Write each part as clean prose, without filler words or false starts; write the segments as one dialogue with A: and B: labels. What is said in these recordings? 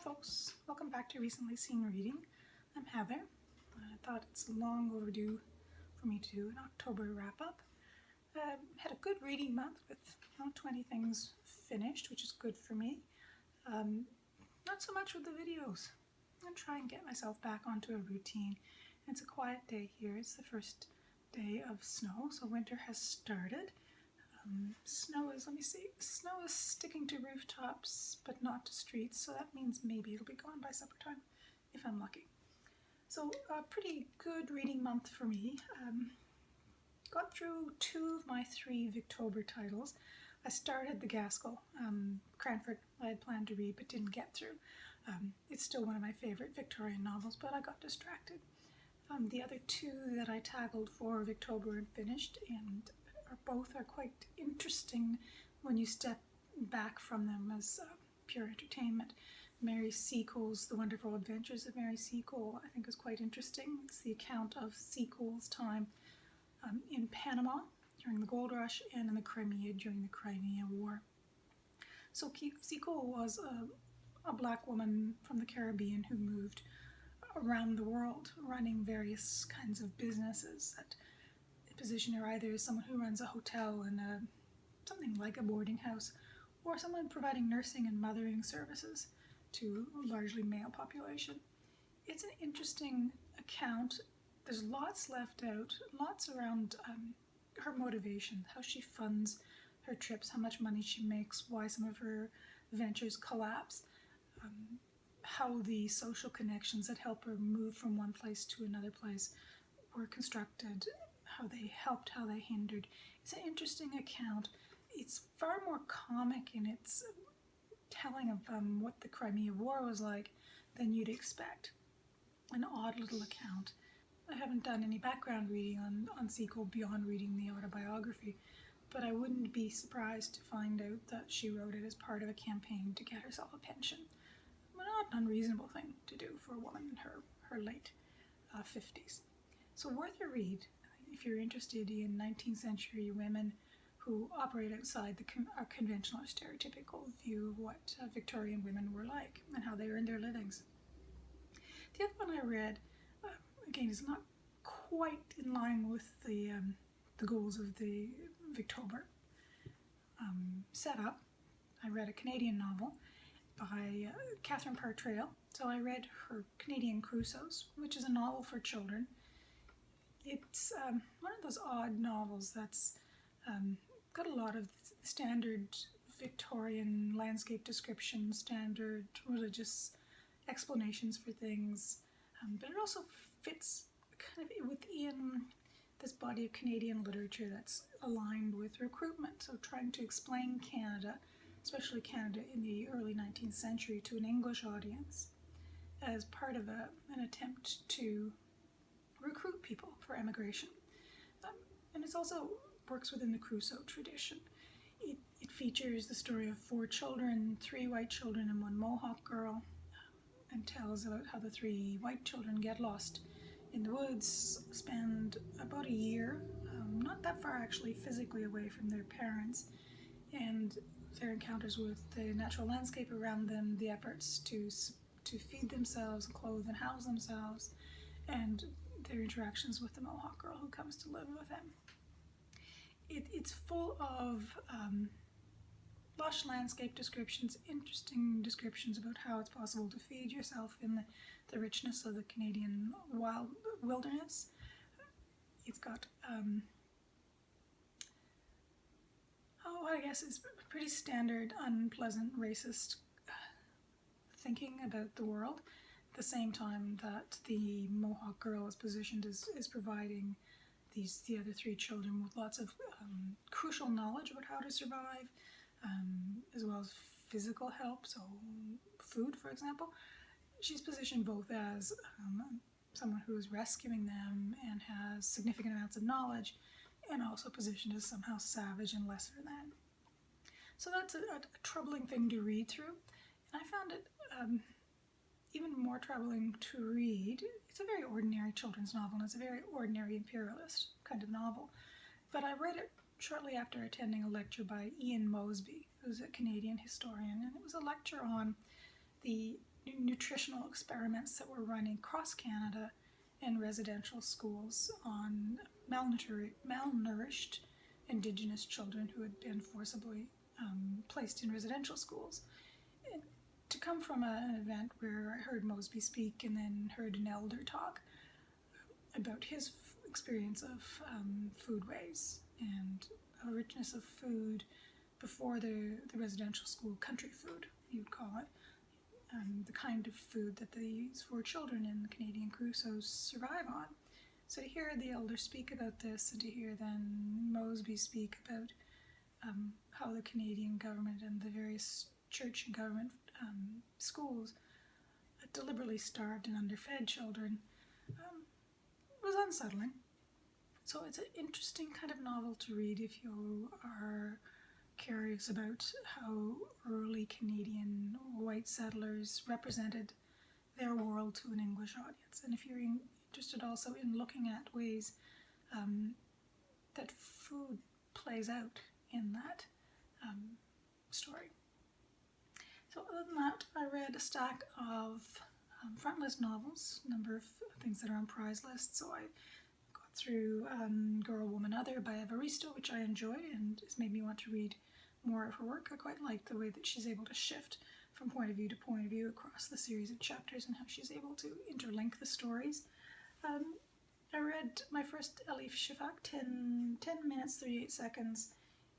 A: folks, welcome back to Recently Seen Reading. I'm Heather. I thought it's long overdue for me to do an October wrap-up. Had a good reading month with 20 things finished, which is good for me. Not so much with the videos. I'm going to try and get myself back onto a routine. It's a quiet day here. It's the first day of snow, so winter has started. Snow is sticking to rooftops but not to streets, so that means maybe it'll be gone by supper time if I'm lucky. So a pretty good reading month for me. Got through 2 of my 3 Victober titles. I started the Gaskell, Cranford, I had planned to read but didn't get through. It's still one of my favorite Victorian novels, but I got distracted. The other 2 that I tackled for Victober and finished, and both are quite interesting when you step back from them as pure entertainment. Mary Seacole's The Wonderful Adventures of Mary Seacole, I think, is quite interesting. It's the account of Seacole's time in Panama during the Gold Rush and in the Crimea during the Crimea War. So Seacole was a black woman from the Caribbean who moved around the world running various kinds of businesses that position her either as someone who runs a hotel and something like a boarding house, or someone providing nursing and mothering services to a largely male population. It's an interesting account. There's lots left out, lots around her motivation, how she funds her trips, how much money she makes, why some of her ventures collapse, how the social connections that help her move from one place to another place were constructed, how they helped, how they hindered. It's an interesting account. It's far more comic in its telling of what the Crimea War was like than you'd expect. An odd little account. I haven't done any background reading on Seacole beyond reading the autobiography, but I wouldn't be surprised to find out that she wrote it as part of a campaign to get herself a pension. Not an unreasonable thing to do for a woman in her late 50s. So worth a read if you're interested in 19th century women who operate outside our conventional or stereotypical view of what Victorian women were like and how they earned their livings. The other one I read, again, is not quite in line with the goals of the Victober setup. I read a Canadian novel by Catherine Partrail. So I read her Canadian Crusoes, which is a novel for children. It's one of those odd novels that's got a lot of standard Victorian landscape description, standard religious explanations for things, but it also fits kind of within this body of Canadian literature that's aligned with recruitment, so trying to explain Canada, especially Canada in the early 19th century, to an English audience as part of an attempt to recruit people for emigration. And it also works within the Crusoe tradition. It features the story of 4 children, 3 white children and 1 Mohawk girl, and tells about how the 3 white children get lost in the woods, spend about a year, not that far actually physically away from their parents, and their encounters with the natural landscape around them, the efforts to feed themselves, clothe and house themselves, and their interactions with the Mohawk girl who comes to live with them. It's full of lush landscape descriptions, interesting descriptions about how it's possible to feed yourself in the richness of the Canadian wilderness. It's got, I guess it's pretty standard, unpleasant, racist thinking about the world, at the same time that the Mohawk girl is positioned as providing the other 3 children with lots of crucial knowledge about how to survive, as well as physical help, so food, for example. She's positioned both as someone who is rescuing them and has significant amounts of knowledge, and also positioned as somehow savage and lesser than. So that's a troubling thing to read through, and I found it even more troubling to read. It's a very ordinary children's novel, and it's a very ordinary imperialist kind of novel, but I read it shortly after attending a lecture by Ian Mosby, who's a Canadian historian, and it was a lecture on the nutritional experiments that were run across Canada in residential schools on malnourished Indigenous children who had been forcibly placed in residential schools. And to come from an event where I heard Mosby speak and then heard an elder talk about his experience of foodways and a richness of food before the residential school, country food, you'd call it, the kind of food that these 4 children in the Canadian Crusoe survive on. So to hear the elder speak about this and to hear then Mosby speak about how the Canadian government and the various church and government schools deliberately starved and underfed children was unsettling. So it's an interesting kind of novel to read if you are curious about how early Canadian white settlers represented their world to an English audience. And if you're interested also in looking at ways that food plays out in that story. So other than that, I read a stack of front list novels, a number of things that are on prize lists. So I got through Girl, Woman, Other by Evaristo, which I enjoy and has made me want to read more of her work. I quite like the way that she's able to shift from point of view across the series of chapters and how she's able to interlink the stories. I read my first Elif Shafak, 10 minutes, 38 seconds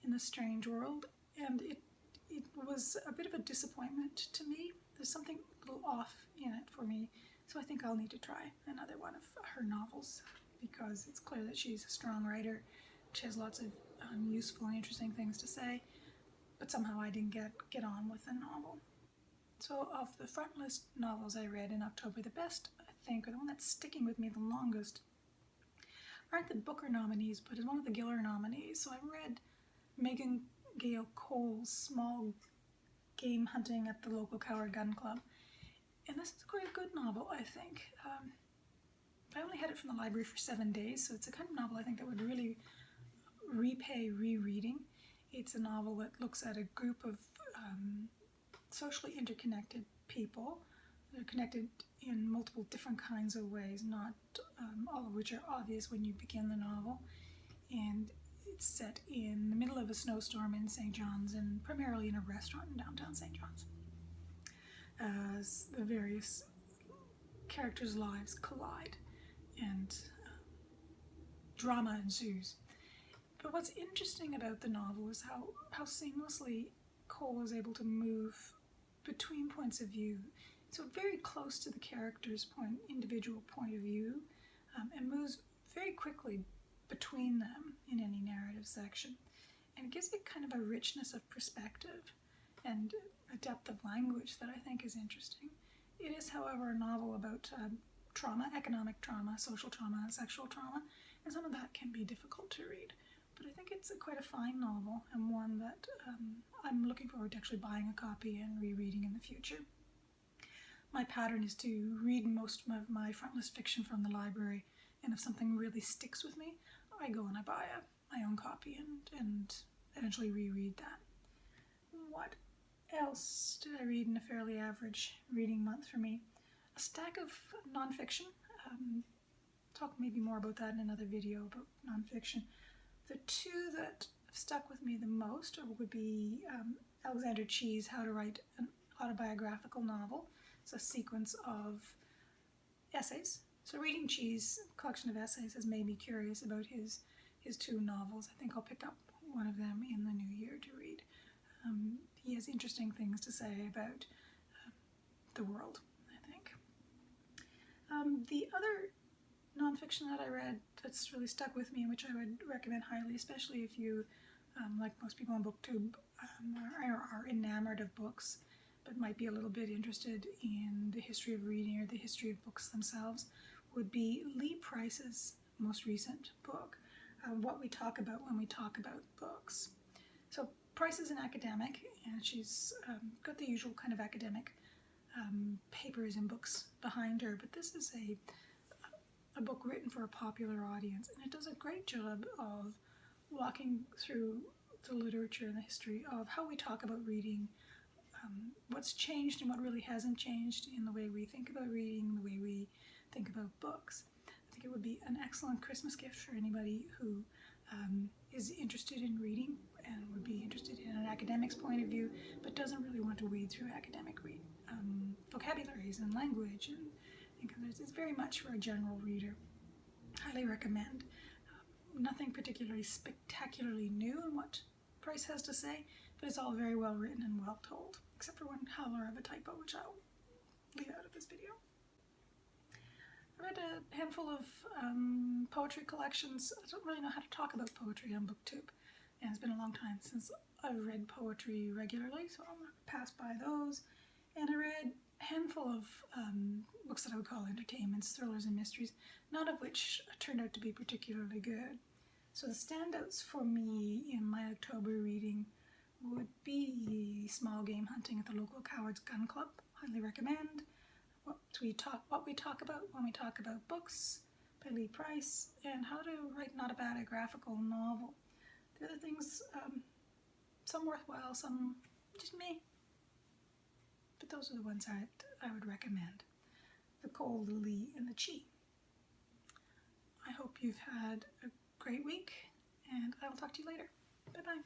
A: in the Strange World, and it was a bit of a disappointment to me. There's something a little off in it for me, so I think I'll need to try another one of her novels because it's clear that she's a strong writer. She has lots of useful and interesting things to say, but somehow I didn't get on with the novel. So of the front list novels I read in October, the best, I think, or the one that's sticking with me the longest, aren't the Booker nominees, but is one of the Giller nominees. So I read Megan Gail Cole's Small Game Hunting at the Local Coward Gun Club. And this is quite a good novel, I think. I only had it from the library for 7 days, so it's a kind of novel I think that would really repay rereading. It's a novel that looks at a group of socially interconnected people. They're connected in multiple different kinds of ways, not all of which are obvious when you begin the novel. And it's set in the middle of a snowstorm in St. John's, and primarily in a restaurant in downtown St. John's. As the various characters' lives collide and drama ensues. But what's interesting about the novel is how seamlessly Cole is able to move between points of view, so very close to the character's individual point of view, and moves very quickly between them in any narrative section. And it gives it kind of a richness of perspective and a depth of language that I think is interesting. It is, however, a novel about trauma, economic trauma, social trauma, sexual trauma, and some of that can be difficult to read. But I think it's quite a fine novel, and one that I'm looking forward to actually buying a copy and rereading in the future. My pattern is to read most of my frontlist fiction from the library, and if something really sticks with me, I go and I buy my own copy and eventually reread that. What else did I read in a fairly average reading month for me? A stack of nonfiction. Talk maybe more about that in another video about nonfiction. The 2 that have stuck with me the most would be Alexander Chee's How to Write an Autobiographical Novel. It's a sequence of essays. So reading Chee's collection of essays has made me curious about his 2 novels. I think I'll pick up one of them in the new year to read. He has interesting things to say about the world, I think. The other nonfiction that I read that's really stuck with me, and which I would recommend highly, especially if you, like most people on BookTube, are enamored of books, but might be a little bit interested in the history of reading or the history of books themselves, would be Lee Price's most recent book, What We Talk About When We Talk About Books. So Price is an academic, and she's got the usual kind of academic papers and books behind her, but this is a book written for a popular audience, and it does a great job of walking through the literature and the history of how we talk about reading what's changed and what really hasn't changed in the way we think about reading, the way we think about books. I think it would be an excellent Christmas gift for anybody who is interested in reading and would be interested in an academic's point of view, but doesn't really want to wade through academic vocabularies and language. And it's very much for a general reader. Highly recommend. Nothing particularly spectacularly new in what Price has to say, but it's all very well written and well told, except for one howler of a typo, which I'll leave out of this video. I read a handful of poetry collections. I don't really know how to talk about poetry on BookTube, and it's been a long time since I've read poetry regularly, so I'm going to pass by those. And I read a handful of books that I would call entertainments, thrillers and mysteries, none of which turned out to be particularly good. So the standouts for me in my October reading would be Small Game Hunting at the Local Cowards Gun Club. Highly recommend. What we talk about when we talk about books by Lee Price, and How to Write Not a Bad Graphical Novel. The other things, some worthwhile, some just meh. But those are the ones I would recommend. The Cole, the Lee, and the Chi. I hope you've had a great week, and I will talk to you later. Bye-bye.